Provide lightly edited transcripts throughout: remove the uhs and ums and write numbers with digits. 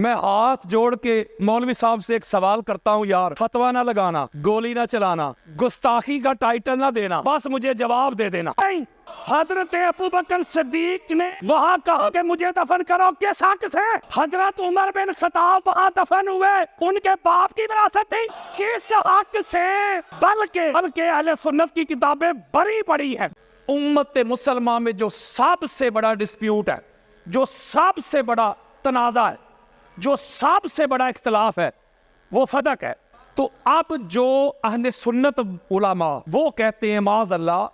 میں ہاتھ جوڑ کے مولوی صاحب سے ایک سوال کرتا ہوں یار، فتویٰ نہ لگانا، گولی نہ چلانا، گستاخی کا ٹائٹل نہ دینا، بس مجھے جواب دے دینا۔ حضرت ابوبکر صدیق نے وہاں کہا کہ مجھے دفن کرو، کس حق سے؟ حضرت عمر بن خطاب وہاں دفن ہوئے، ان کے باپ کی وراثت تھی، کس حق سے؟ بلکہ اہل سنت کی کتابیں بڑی پڑی ہیں۔ امت مسلمہ میں جو سب سے بڑا ڈسپیوٹ ہے، جو سب سے بڑا تنازع ہے، جو سب سے بڑا اختلاف ہے، وہ فدق ہے۔ تو اب جو اہل سنت علماء وہ کہتے ہیں معاذ اللہ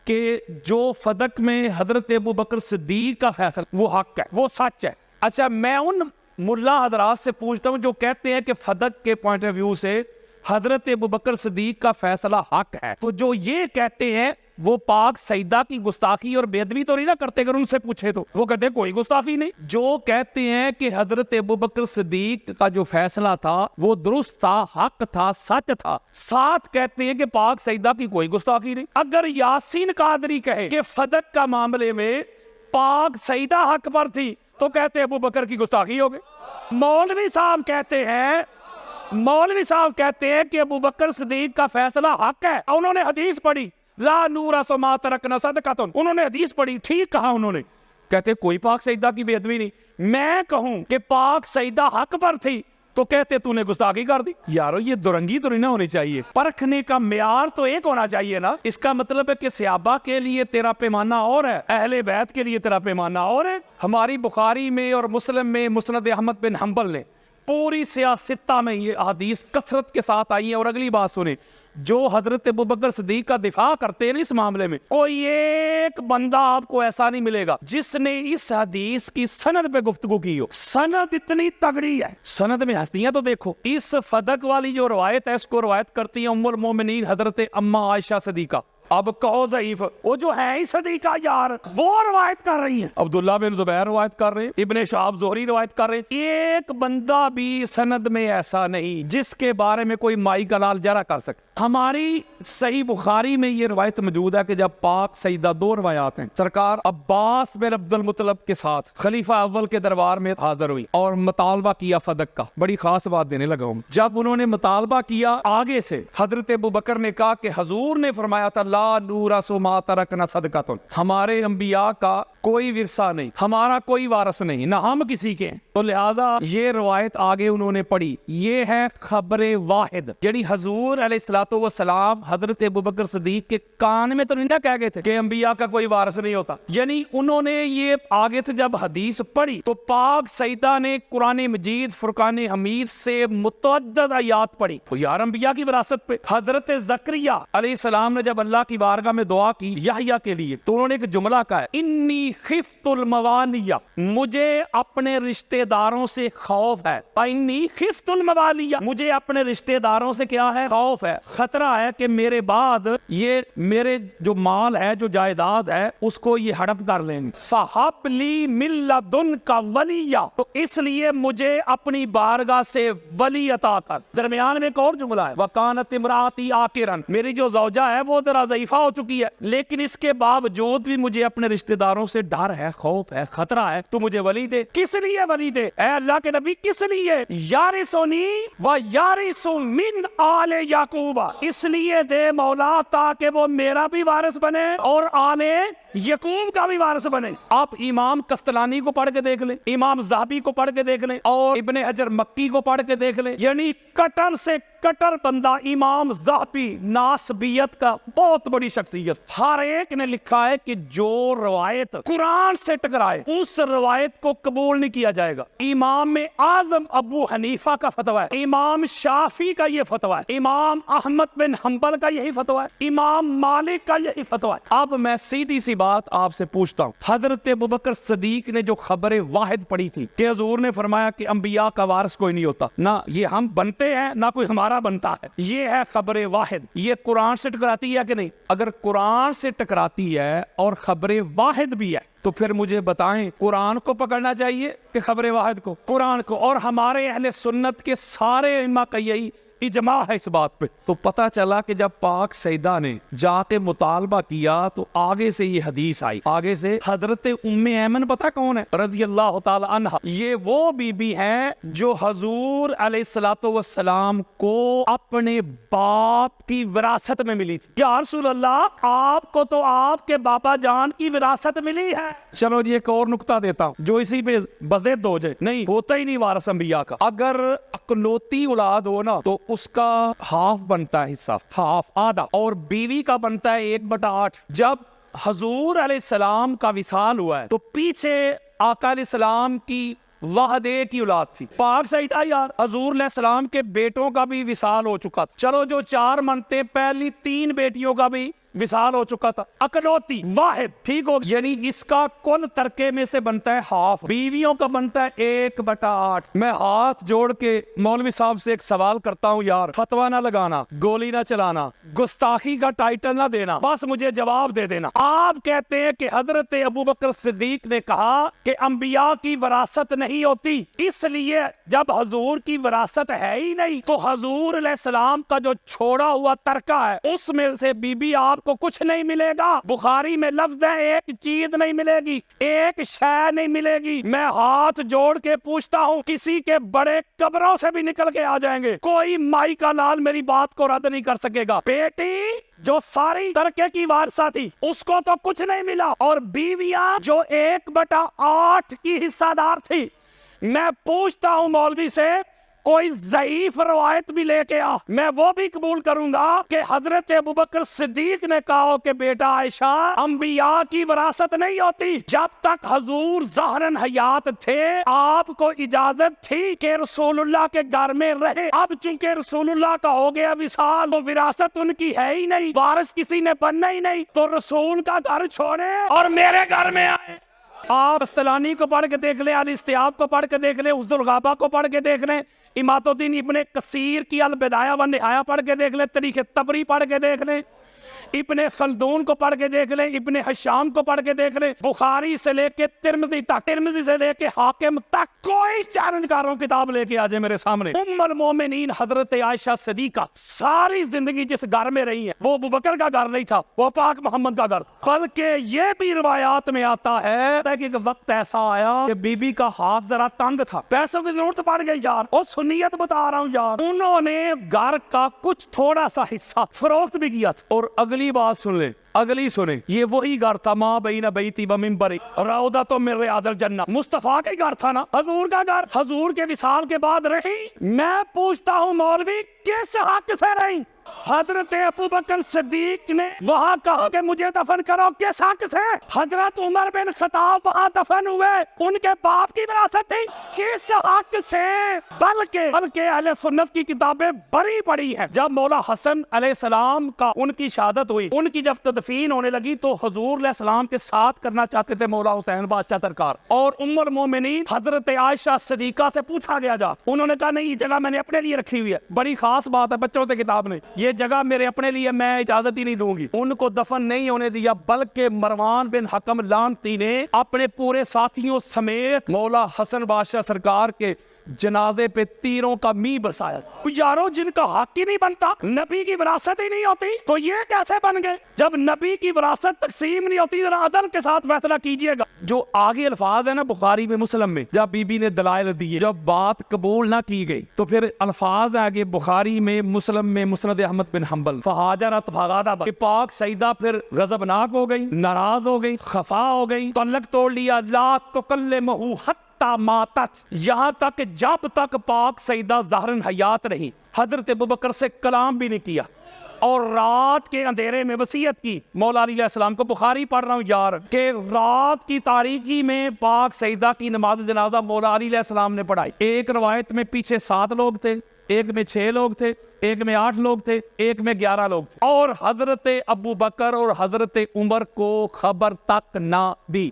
کہ جو فدق میں حضرت ابوبکر صدیق کا فیصلہ وہ حق ہے، وہ سچ ہے۔ اچھا، میں ان ملا حضرات سے پوچھتا ہوں جو کہتے ہیں کہ فدق کے پوائنٹ آف ویو سے حضرت ابوبکر صدیق کا فیصلہ حق ہے، تو جو یہ کہتے ہیں وہ پاک سیدہ کی گستاخی اور بے ادبی تو نہیں نہ کرتے؟ اگر ان سے پوچھے تو وہ کہتے ہیں کوئی گستاخی نہیں۔ جو کہتے ہیں کہ حضرت ابوبکر صدیق کا جو فیصلہ تھا وہ درست تھا، حق تھا، سچ تھا، ساتھ کہتے ہیں کہ پاک سیدہ کی کوئی گستاخی نہیں۔ اگر یاسین قادری کہے کہ فدق کا معاملے میں پاک سیدہ حق پر تھی تو کہتے ہیں ابوبکر کی گستاخی ہو گئی۔ مولوی صاحب کہتے ہیں کہ ابوبکر صدیق کا فیصلہ حق ہے، انہوں نے حدیث پڑھی، لا نورث ما ترکنا صدقۃ، انہوں نے حدیث پڑھی، ٹھیک کہا انہوں نے، کہتے کوئی پاک سیدہ کی بے ادبی نہیں۔ میں کہوں کہ پاک سیدہ حق پر تھی تو کہتے تو نے گستاخی کر دی۔ یارو یہ درنگی تو نہیں نہ ہونی چاہیے، پرکھنے کا معیار تو ایک ہونا چاہیے نا۔ اس کا مطلب ہے کہ صحابہ کے لیے تیرا پیمانہ اور ہے، اہل بیت کے لیے تیرا پیمانہ اور ہے۔ ہماری بخاری میں اور مسلم میں مسند احمد بن حنبل نے پوری سیاستہ میں یہ احادیث کثرت کے ساتھ آئی ہیں۔ اور اگلی بات سنیں، جو حضرت ابوبکر صدیق کا دفاع کرتے ہیں اس معاملے میں، کوئی ایک بندہ آپ کو ایسا نہیں ملے گا جس نے اس حدیث کی سند پہ گفتگو کی ہو۔ سند اتنی تگڑی ہے، سند میں ہستیاں تو دیکھو۔ اس فدق والی جو روایت ہے اس کو روایت کرتی ہیں ام المومنین حضرت اما عائشہ صدیقہ۔ اب کہو ضعیف، وہ جو ہے ہی صدیقہ یار، وہ روایت کر رہی ہیں، عبداللہ بن زبیر روایت کر رہے ہیں، ابن شہاب زہری روایت کر رہے ہیں۔ ایک بندہ بھی سند میں ایسا نہیں جس کے بارے میں کوئی مائی کا لال جرا کر سکے۔ ہماری صحیح بخاری میں یہ روایت موجود ہے کہ جب پاک سیدہ، دو روایات ہیں، سرکار عباس بن عبد المطلب کے ساتھ خلیفہ اول کے دربار میں حاضر ہوئی اور مطالبہ کیا فدق کا۔ بڑی خاص بات دینے لگا ہوں، جب انہوں نے مطالبہ کیا آگے سے حضرت ابوبکر نے کہا کہ حضور نے فرمایا تھا لا نورث ما ترکنا صدقۃ، ہمارے انبیاء کا کوئی ورثہ نہیں، ہمارا کوئی وارث نہیں، نہ ہم کسی کے ہیں۔ تو لہٰذا یہ روایت آگے انہوں نے پڑھی، یہ ہے خبر واحد، یعنی حضور علیہ الصلوۃ والسلام حضرت ابوبکر صدیق کے کان میں تو نہیں نہ کہہ گئے تھے کہ انبیاء کا کوئی وارث نہیں ہوتا، یعنی انہوں نے یہ آگے سے جب حدیث پڑھی تو پاک سیدہ نے قرآن مجید فرقان حمید سے متعدد آیات پڑھی، تو یار انبیاء کی وراثت پہ۔ حضرت زکریا علیہ السلام نے جب اللہ کی بارگاہ میں دعا کی یحییٰ کے لیے تو انہوں نے ایک جملہ کہا ہے، انی خفت الموالیہ، مجھے اپنے رشتہ داروں سے خوف ہے، انی خفت الموالیہ، مجھے اپنے رشتہ داروں سے کیا ہے؟ خوف ہے، خطرہ ہے کہ میرے بعد یہ میرے جو مال ہے، جو جائیداد ہے، اس کو یہ ہڑپ کر لیں گے۔ صحب لی من لدنک ولیہ، تو اس لیے مجھے اپنی بارگاہ سے ولی عطا کر۔ درمیان میں ایک اور جملہ ہے، وکانت امراتی عاقرا، میری جو زوجہ ہے وہ ذرا ضعیفہ ہو چکی ہے، لیکن اس کے باوجود بھی مجھے اپنے رشتہ داروں سے ڈر ہے، خوف ہے، خطرہ ہے، تو مجھے ولی دے۔ کس لیے ولی دے اے اللہ کے نبی؟ کس لیے؟ یارثنی و یارث من آل یعقوب، اس لیے دے مولا تاکہ وہ میرا بھی وارث بنے اور آل یعقوب کا بھی وارث بنے۔ آپ امام قسطلانی کو پڑھ کے دیکھ لیں، امام ذہبی کو پڑھ کے دیکھ لیں، اور ابن حجر مکی کو پڑھ کے دیکھ لیں، یعنی کٹر سے کٹر بندہ امام ذہبی، ناسبیت کا بہت بڑی شخصیت، ہر ایک نے لکھا ہے کہ جو روایت قرآن سے ٹکرائے اس روایت کو قبول نہیں کیا جائے گا۔ امام اعظم ابو حنیفہ کا فتویٰ ہے، امام شافعی کا یہ فتویٰ ہے، امام احمد بن حنبل کا یہی فتویٰ ہے، امام مالک کا یہی فتویٰ ہے۔ اب میں سیدھی سی بات آپ سے پوچھتا ہوں، حضرت ابوبکر صدیق نے جو خبر واحد پڑھی تھی کہ حضور نے فرمایا کہ انبیاء کا وارث کوئی نہیں ہوتا، نہ یہ ہم بنتے ہیں نہ کوئی ہمارا بنتا ہے، یہ ہے خبر واحد، یہ قرآن سے ٹکراتی ہے کہ نہیں؟ اگر قرآن سے ٹکراتی ہے اور خبر واحد بھی ہے تو پھر مجھے بتائیں قرآن کو پکڑنا چاہیے کہ خبر واحد کو؟ قرآن کو۔ اور ہمارے اہل سنت کے سارے ائمہ کا یہی اجماع ہے اس بات پہ۔ تو پتہ چلا کہ جب پاک سیدہ نے جا کے مطالبہ کیا تو آگے سے یہ حدیث آئی، آگے سے حضرت ام ایمن پتہ کون ہے رضی اللہ تعالی عنہ، یہ وہ بی بی ہیں جو حضور علیہ الصلوۃ والسلام کو اپنے باپ کی وراثت میں ملی تھی۔ یا رسول اللہ، آپ کو تو آپ کے بابا جان کی وراثت ملی ہے۔ چلو جی ایک اور نقطہ دیتا ہوں جو اسی پہ بزد ہو جائے، نہیں ہوتا ہی نہیں وارث انبیاء کا۔ اگر اکلوتی اولاد ہو نا تو اس کا ہاف بنتا ہے، حصہ ہاف آدھا، اور بیوی کا بنتا ہے 1/8۔ جب حضور علیہ السلام کا وصال ہوا ہے تو پیچھے آقا علیہ السلام کی واحد ایک ہی اولاد تھی، پاک سیدہ یار حضور علیہ السلام کے بیٹوں کا بھی وصال ہو چکا تھا۔ چلو جو 4 منتے پہلی 3 بیٹیوں کا بھی وصال ہو چکا تھا، اکلوتی واحد، ٹھیک ہو، یعنی اس کا کل ترکے میں سے بنتا ہے ہاف، بیویوں کا بنتا ہے 1/8۔ میں ہاتھ جوڑ کے مولوی صاحب سے ایک سوال کرتا ہوں یار، فتویٰ نہ لگانا، گولی نہ چلانا، گستاخی کا ٹائٹل نہ دینا، بس مجھے جواب دے دینا۔ آپ کہتے ہیں کہ حضرت ابوبکر صدیق نے کہا کہ انبیاء کی وراثت نہیں ہوتی، اس لیے جب حضور کی وراثت ہے ہی نہیں تو حضور علیہ السلام کا جو چھوڑا ہوا ترکہ ہے اس میں سے بی بی آپ کو کچھ نہیں ملے گا۔ بخاری میں لفظ ہے ایک چیز نہیں ملے گی، ایک شے نہیں ملے گی۔ میں ہاتھ جوڑ کے پوچھتا ہوں، کسی کے بڑے قبروں سے بھی نکل کے آ جائیں گے، کوئی مائی کا لال میری بات کو رد نہیں کر سکے گا۔ بیٹی جو ساری ترکے کی وارثہ تھی اس کو تو کچھ نہیں ملا، اور بیویاں جو 1/8 کی حصہ دار تھی۔ میں پوچھتا ہوں مولوی سے، کوئی ضعیف روایت بھی لے کے آ، میں وہ بھی قبول کروں گا کہ حضرت ابوبکر صدیق نے کہا کہ بیٹا عائشہ، انبیاء کی وراثت نہیں ہوتی۔ جب تک حضور ظاہراً حیات تھے آپ کو اجازت تھی کہ رسول اللہ کے گھر میں رہے، اب چونکہ رسول اللہ کا ہو گیا وصال تو وراثت ان کی ہے ہی نہیں، وارث کسی نے بننا ہی نہیں، تو رسول کا گھر چھوڑے اور میرے گھر میں آئے۔ آپ استلانی کو پڑھ کے دیکھ لیں، الاستیاب کو پڑھ کے دیکھ لیں، عزد الغابہ کو پڑھ کے دیکھ لیں، امات الدین ابن کثیر کی البدایہ والنہایہ پڑھ کے دیکھ لیں، تاریخ طبری پڑھ کے دیکھ لیں، ابن خلدون کو پڑھ کے دیکھ لیں، ابن حشام کو پڑھ کے دیکھ لیں، بخاری سے لے کے ترمذی تک، ترمذی سے لے کے حاکم تک، کوئی چیلنج کاروں کتاب لے کے آ جائے میرے سامنے۔ ام المومنین حضرت عائشہ صدیقہ ساری زندگی جس گھر میں رہی ہیں وہ ابوبکر کا گھر نہیں تھا، وہ پاک محمد کا گھر، بلکہ یہ بھی روایات میں آتا ہے کہ ایک وقت ایسا آیا کہ بی بی کا ہاتھ ذرا تنگ تھا، پیسوں کی ضرورت پڑ گئی یار، اور سنیت بتا رہا ہوں یار، انہوں نے گھر کا کچھ تھوڑا سا حصہ فروخت بھی کیا تھا۔ اور اگلی بات سن لیں، اگلی سنیں، یہ وہی گھر تھا ماں بین بیتی و منبری روضۃ من ریاض الجنہ، مصطفیٰ کا گھر تھا نا، حضور کا گھر، حضور کے وصال کے بعد رہی۔ میں پوچھتا ہوں مولوی کس حق سے رہی؟ حضرت ابوبکر صدیق نے وہاں کہا کہ مجھے دفن کرو، کس حق سے؟ حضرت عمر بن خطاب وہاں دفن ہوئے، ان کے باپ کی وراثت تھی، کس حق سے؟ بلکہ اہل سنت کی کتابیں بڑی پڑی ہیں۔ جب مولا حسن علیہ السلام کا ان کی شہادت ہوئی، ان کی جب تدفین ہونے لگی تو حضور علیہ السلام کے ساتھ کرنا چاہتے تھے مولا حسین بادشاہ سرکار، اور ام المومنین حضرت عائشہ صدیقہ سے پوچھا گیا جا، انہوں نے کہا نہیں یہ جگہ میں نے اپنے لیے رکھی ہوئی ہے، بڑی خاص بات ہے، بچوں سے کتاب نے، یہ جگہ میرے اپنے لیے، میں اجازت ہی نہیں دوں گی۔ ان کو دفن نہیں ہونے دیا، بلکہ مروان بن حکم لعنتی نے اپنے پورے ساتھیوں سمیت مولا حسن بادشاہ سرکار کے جنازے پہ تیروں کا می برسایا۔ یارو جن کا حق ہی نہیں بنتا، نبی کی وراثت ہی نہیں ہوتی، تو یہ کیسے بن گئے؟ جب نبی کی وراثت تقسیم نہیں ہوتی ذرا عدل کے ساتھ فیصلہ کیجئے گا۔ جو آگے الفاظ ہے نا بخاری میں مسلم میں، جب بی بی نے دلائل دیے، جب بات قبول نہ کی گئی تو پھر الفاظ آگے بخاری میں، مسلم میں، مسند احمد بن حنبل، فہاجرت فغاضبت، کہ پاک سیدہ پھر غضبناک ہو گئی، ناراض ہو گئی، خفا ہو گئی، تعلق توڑ لیا، لا تکلمہ حتی ماتت، یہاں تک جب تک پاک سیدہ ظاہراً حیات رہی حضرت ابوبکر سے کلام بھی نہیں کیا، اور رات کے اندھیرے میں وصیت کی۔ مولا علی علیہ السلام کو بخاری پڑھ رہا ہوں یار، کہ رات کی تاریکی میں پاک سیدہ کی نماز جنازہ مولا علی علیہ السلام نے پڑھائی۔ ایک روایت میں پیچھے 7 لوگ تھے، ایک میں 6 لوگ تھے، ایک میں 8 لوگ تھے، ایک میں 11 لوگ تھے، اور حضرت ابوبکر اور حضرت عمر کو خبر تک نہ دی۔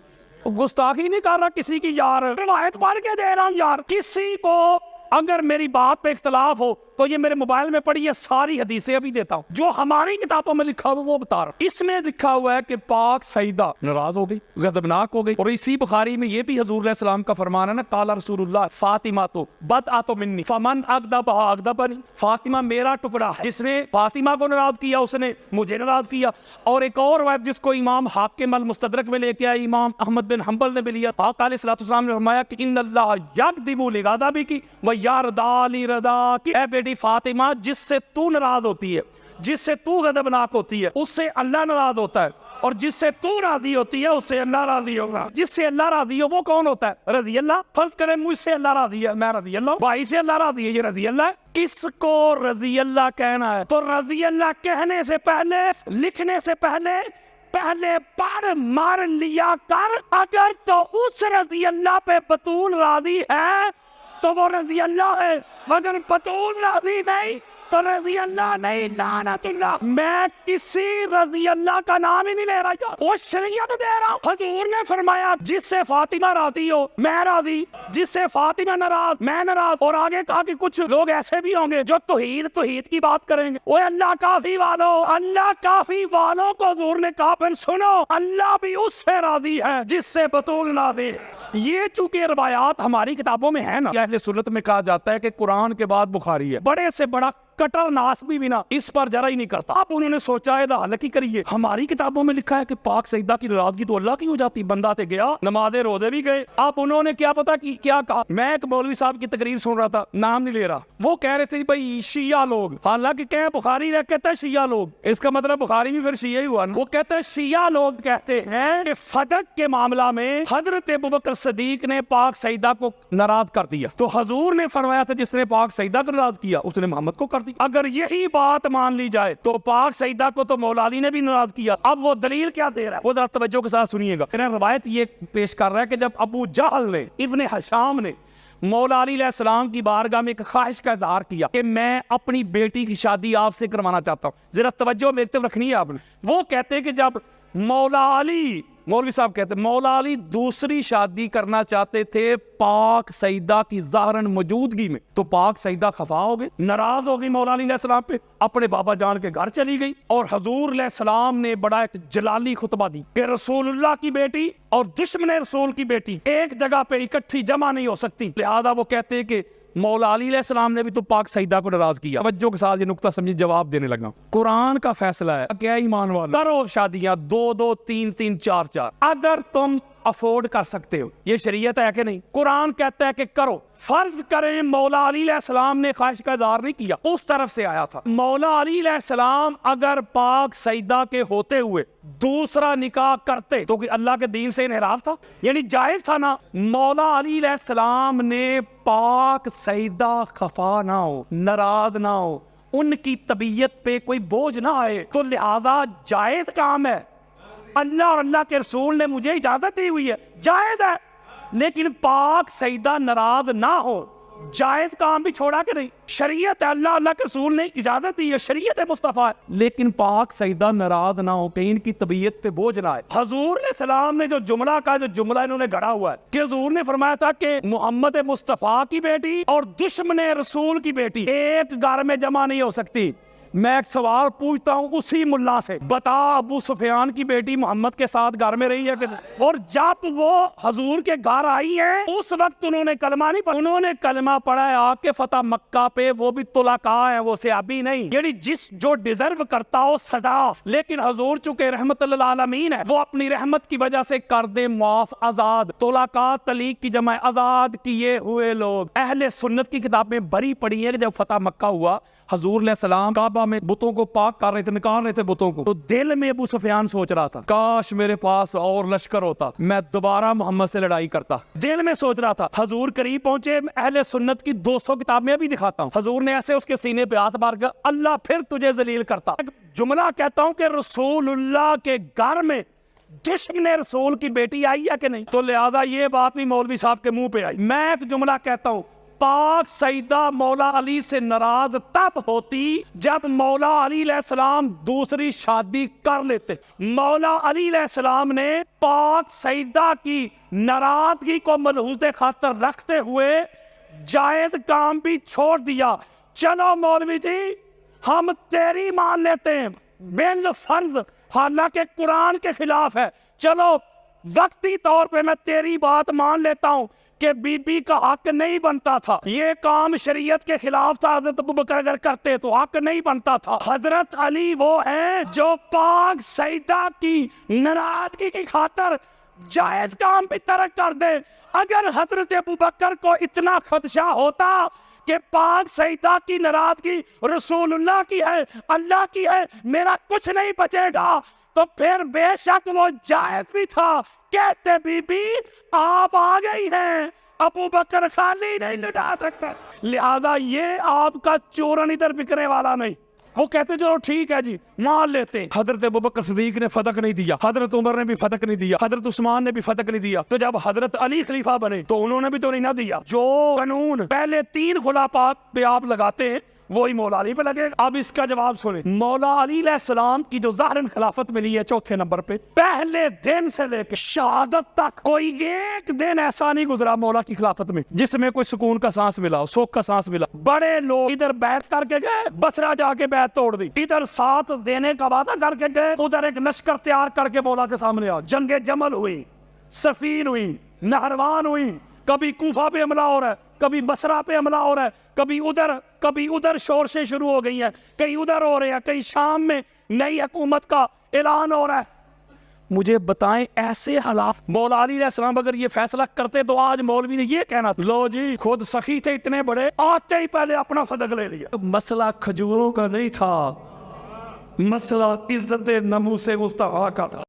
گستاخی نہیں کر رہا کسی کی یار، روایت پڑھ کے دے رہا ہوں یار، کسی کو اگر میری بات پہ اختلاف ہو تو یہ میرے موبائل میں پڑی ہے ساری حدیثیں ابھی دیتا ہوں جو ہماری کتابوں میں لکھا ہوا وہ بتا رہا ہوں۔ اس میں لکھا ہوا ہے کہ پاک سیدہ ناراض ہو گئی، غضبناک ہو گئی، اور اسی بخاری میں یہ بھی حضور علیہ السلام کا فرمان ہے نا، قال رسول اللہ فاطمہ تو بدعت منی فمن اغضبها اغضبنی، فاطمہ میرا ٹکڑا ہے، جس نے فاطمہ کو ناراض کیا اس نے مجھے ناراض کیا۔ اور ایک اور روایت جس کو امام حاکم المستدرک میں لے کے آئے، امام احمد بن حنبل نے بھی لیا، آقا علیہ الصلوۃ والسلام نے فرمایا کہ ان اللہ یغضب لغضبک ویرضا لرضاک، اے بیٹی فاطمہ جس سے تو ناراض ہوتی ہے، جس سے تو غضبناک ہوتی ہے اس سے اللہ ناراض ہوتا ہے، اور جس سے تو راضی ہوتی ہے اس سے اللہ راضی ہوگا۔ جس سے اللہ راضی ہو وہ کون ہوتا ہے؟ رضی اللہ۔ فرض کریں مجھ سے اللہ راضی ہے، میں رضی اللہ، بھائی سے اللہ راضی ہے، یہ رضی اللہ ہے۔ کس کو رضی اللہ کہنا ہے تو رضی اللہ کہنے سے پہلے، لکھنے سے پہلے پڑھ مار لیا کر، اگر تو اس رضی اللہ پہ بطول راضی ہے تو وہ رضی اللہ ہے، اگر بطول راضی نہیں تو رضی اللہ نہیں، لعنت اللہ۔ میں کسی رضی اللہ کا نام ہی نہیں لے رہا، وہ شریعت دے رہا ہوں۔ حضور نے فرمایا جس سے فاطمہ راضی ہو میں راضی، جس سے فاطمہ ناراض میں ناراض، اور آگے کہا کہ کچھ لوگ ایسے بھی ہوں گے جو توحید کی بات کریں گے، وہ اللہ کافی والوں، اللہ کافی والوں کو حضور نے کہا پھر سنو اللہ بھی اس سے راضی ہے جس سے بطول راضی ہے۔ یہ چونکہ روایات ہماری کتابوں میں ہے نا، اہل سنت میں کہا جاتا ہے کہ قرآن کے بعد بخاری ہے، بڑے سے بڑا کٹر ناس بھی نا اس پر ذرا ہی نہیں کرتا۔ اب انہوں نے سوچا ہے حل کی کریے، ہماری کتابوں میں لکھا ہے کہ پاک سیدہ کی ناراضگی تو اللہ کی ہو جاتی، بندہ تے گیا نماز روزے بھی گئے۔ اب انہوں نے کیا پتا کہ کیا کہا، میں ایک مولوی صاحب کی تقریر سن رہا تھا، نام نہیں لے رہا، وہ کہہ رہے تھے بھائی شیعہ لوگ، حالانکہ کہ بخاری رہ کہتا ہے شیعہ لوگ، اس کا مطلب بخاری بھی پھر شیعہ ہی ہوا نا۔ وہ کہتے ہیں شیعہ لوگ کہتے ہیں کہ فدق کے معاملہ میں حضرت ابوبکر صدیق نے پاک سیدہ کو ناراض کر دیا، تو حضور نے فرمایا تھا جس نے پاک سیدہ کو ناراض کیا اس نے محمد کو کر دیا۔ اگر یہی بات مان لی جائے تو پاک سیدہ کو تو مولا علی نے بھی ناراض کیا۔ اب وہ دلیل کیا دے رہا ہے وہ ذرا توجہ کے ساتھ سنیے گا۔ روایت یہ پیش کر رہا ہے کہ جب ابو جہل نے، ابن حشام نے مولا علی علیہ السلام کی بارگاہ میں ایک خواہش کا اظہار کیا کہ میں اپنی بیٹی کی شادی آپ سے کروانا چاہتا ہوں، ذرا توجہ میری طرف رکھنی ہے آپ نے۔ وہ کہتے ہیں کہ جب مولا علی، مولوی صاحب کہتے ہیں مولا علی دوسری شادی کرنا چاہتے تھے پاک سیدہ کی ظاہراً موجودگی میں، تو پاک سیدہ خفا ہو گئی، ناراض ہو گئی مولا علی علیہ السلام پہ، اپنے بابا جان کے گھر چلی گئی، اور حضور علیہ السلام نے بڑا ایک جلالی خطبہ دی کہ رسول اللہ کی بیٹی اور دشمن رسول کی بیٹی ایک جگہ پہ اکٹھی جمع نہیں ہو سکتی، لہذا وہ کہتے ہیں کہ مولا علی علیہ السلام نے بھی تو پاک سیدہ کو ناراض کیا۔ توجہ کے ساتھ یہ نقطہ سمجھے، جواب دینے لگا۔ قرآن کا فیصلہ ہے، کیا ایمان والا کرو شادیاں 2-2 3-3 4-4 اگر تم افورڈ کر سکتے ہو، یہ شریعت ہے کہ نہیں؟ قرآن کہتا ہے کہ کرو۔ فرض کریں مولا علی علیہ السلام نے خواہش کا اظہار نہیں کیا، اس طرف سے آیا تھا، مولا علی علیہ السلام اگر پاک سیدہ کے ہوتے ہوئے دوسرا نکاح کرتے تو کہ اللہ کے دین سے انحراف تھا، یعنی جائز تھا نا۔ مولا علی علیہ السلام نے پاک سیدہ خفا نہ ہو، ناراض نہ ہو، ان کی طبیعت پہ کوئی بوجھ نہ آئے، تو لہذا جائز کام ہے، اللہ اور اللہ کے رسول نے مجھے اجازت دی ہوئی ہے، جائز ہے، لیکن پاک سیدہ ناراض نہ ہو، جائز کام بھی چھوڑا کہ نہیں؟ شریعت ہے، اللہ کے رسول نے اجازت دی ہے، شریعت مصطفیٰ ہے، لیکن پاک سیدہ ناراض نہ ہو، کہیں ان کی طبیعت پہ بوجھ نہ آئے۔ حضور علیہ السلام نے جو جملہ کہا، جو جملہ انہوں نے گھڑا ہوا ہے کہ حضور نے فرمایا تھا کہ محمد مصطفیٰ کی بیٹی اور دشمن رسول کی بیٹی ایک گھر میں جمع نہیں ہو سکتی۔ میں ایک سوال پوچھتا ہوں اسی ملا سے، بتا ابو سفیان کی بیٹی محمد کے ساتھ گھر میں رہی ہے کہ نہیں؟ اور جب وہ حضور کے گھر آئی ہیں اس وقت انہوں نے کلمہ نہیں پڑھا، انہوں نے کلمہ پڑھا ہے آپ کے فتح مکہ پہ، وہ بھی طلقاء ہیں، وہ صحابی نہیں، یعنی جو ڈیزرو کرتا ہو سزا، لیکن حضور چونکہ رحمت للعالمین ہے، وہ اپنی رحمت کی وجہ سے کر دے معاف، آزاد، طلقاء طلیق کی جمع آزاد کیے ہوئے لوگ۔ اہل سنت کی کتابیں بری پڑھی ہیں کہ جب فتح مکہ ہوا حضور علیہ السلام کعبہ میں بتوں کو پاک کر رہے تھے، نکال رہے تھے بتوں کو، تو دل میں ابو سفیان سوچ رہا تھا کاش میرے پاس اور لشکر ہوتا، میں دوبارہ محمد سے لڑائی کرتا، دل میں سوچ رہا تھا۔ حضور قریب پہنچے، اہل سنت کی 200 کتابیں بھی دکھاتا ہوں، حضور نے ایسے اس کے سینے پہ ہاتھ مار کر اللہ پھر تجھے ذلیل کرتا۔ ایک جملہ کہتا ہوں کہ رسول اللہ کے گھر میں دشمن رسول کی بیٹی آئی ہے کہ نہیں، تو لہذا یہ بات بھی مولوی صاحب کے منہ پہ آئی۔ میں ایک جملہ کہتا ہوں، پاک سیدہ مولا علی سے ناراض تب ہوتی جب مولا علی علیہ السلام دوسری شادی کر لیتے۔ مولا علی علیہ السلام نے پاک سیدہ کی ناراضگی کو ملحوظ خاطر رکھتے ہوئے جائز کام بھی چھوڑ دیا، چلو مولوی جی ہم تیری مان لیتے ہیں بالفرض، حالانکہ قرآن کے خلاف ہے، چلو وقتی طور پہ میں تیری بات مان لیتا ہوں کہ بی بی کا حق نہیں بنتا تھا، یہ کام شریعت کے خلاف تھا، حضرت ابوبکر اگر کرتے تو حق نہیں بنتا تھا۔ حضرت علی وہ ہیں جو پاک سیدہ کی ناراضگی کی خاطر جائز کام بھی ترک کر دے۔ اگر حضرت ابوبکر کو اتنا خدشہ ہوتا کہ پاک سیدہ کی ناراضگی رسول اللہ کی ہے، اللہ کی ہے، میرا کچھ نہیں بچے گا، تو پھر بے شک وہ جائز بھی تھا۔ کہتے بی بی آپ آ گئی ہیں، ابوبکر خالی نہیں لٹا سکتا، لہذا یہ آپ کا چورن ادھر بکنے والا نہیں۔ وہ کہتے جو ٹھیک ہے جی مان لیتے ہیں۔ حضرت ابوبکر صدیق نے فتق نہیں دیا، حضرت عمر نے بھی فتق نہیں دیا، حضرت عثمان نے بھی فتق نہیں دیا، تو جب حضرت علی خلیفہ بنے تو انہوں نے بھی تو نہیں نہ دیا۔ جو قانون پہلے 3 خلفاء پہ آپ لگاتے ہیں وہی مولا علی پہ لگے گا۔ اب اس کا جواب سنیں، مولا علی علیہ السلام کی جو ظاہراً خلافت ملی ہے 4تھے نمبر پہ، پہلے دن سے لے کے شہادت تک کوئی ایک دن ایسا نہیں گزرا مولا کی خلافت میں جس میں کوئی سکون کا سانس ملا ہو، سوکھ کا سانس ملا۔ بڑے لوگ ادھر بیعت کر کے گئے، بصرہ جا کے بیعت توڑ دی، ادھر ساتھ دینے کا وعدہ کر کے گئے، ادھر ایک لشکر تیار کر کے مولا کے سامنے آ، جنگ جمل ہوئی، صفین ہوئی، نہروان ہوئی، کبھی کوفہ پہ حملہ ہو رہا ہے، کبھی بصرہ پہ حملہ ہو رہا ہے، کبھی ادھر شورشیں شروع ہو گئی ہیں، کہیں ادھر ہو رہے ہیں، کہیں شام میں نئی حکومت کا اعلان ہو رہا ہے۔ مجھے بتائیں ایسے حالات مولا علی علیہ السلام اگر یہ فیصلہ کرتے تو آج مولوی نے یہ کہنا لو جی خود سخی تھے اتنے بڑے، آتے ہی پہلے اپنا صدق لے لیا۔ مسئلہ کھجوروں کا نہیں تھا، مسئلہ عزت ناموس مصطفیٰ کا تھا۔